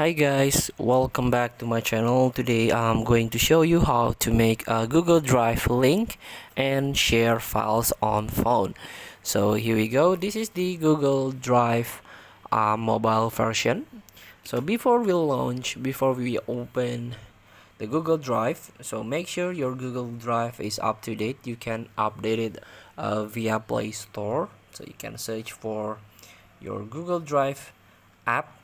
Hi guys, welcome back to my channel. Today I'm going to show you how to make a Google Drive link and share files on phone. So here we go. This is the Google Drive mobile version. So before we open the Google Drive, so make sure your Google Drive is up to date. You can update it via Play Store. So you can search for your Google Drive app,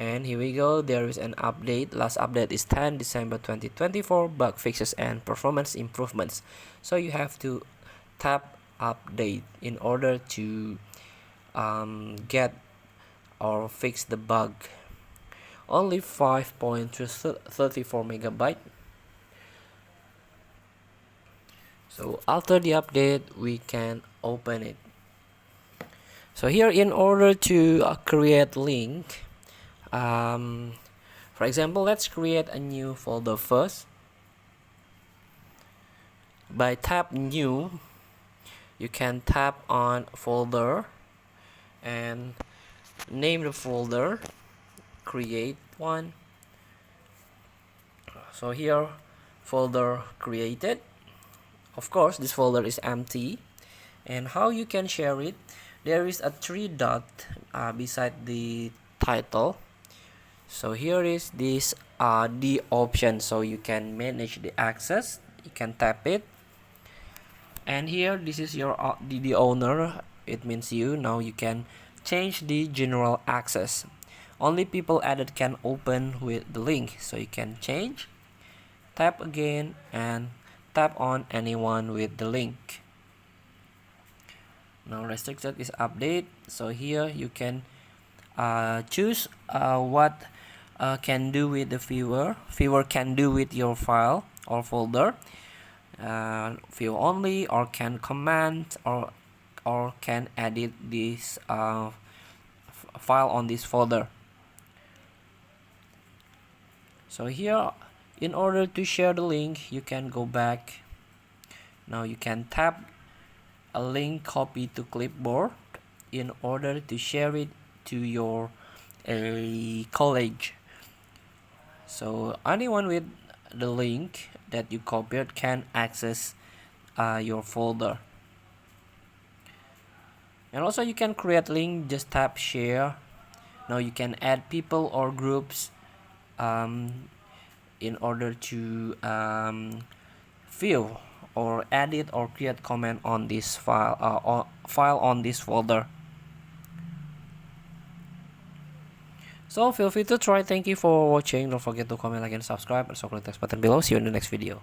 and here we go. There is an update. Last update is 10 December 2024, bug fixes and performance improvements. So you have to tap update in order to get or fix the bug. Only 5.34 megabyte. So after the update we can open it. So here, in order to create link, for example, let's create a new folder first. By tap new, you can tap on folder and name the folder, create one. So here, folder created. Of course, this folder is empty. And how you can share it, there is a three dot beside the title. So here is this the option, so you can manage the access. You can tap it, and here this is your the owner. It means you. Now you can change the general access. Only people added can open with the link, so you can change, tap again, and tap on anyone with the link. Now restricted is update. So here you can choose what can do with the viewer can do with your file or folder, view only, or can comment, or can edit this file on this folder. So here, in order to share the link, you can go back. Now you can tap a link copy to clipboard in order to share it to your college. So anyone with the link that you copied can access your folder. And also you can create link, just tap share. Now you can add people or groups in order to view or edit or create comment on this file on this folder. So feel free to try. Thank you for watching. Don't forget to comment, like, and subscribe, and so click the text button below. See you in the next video.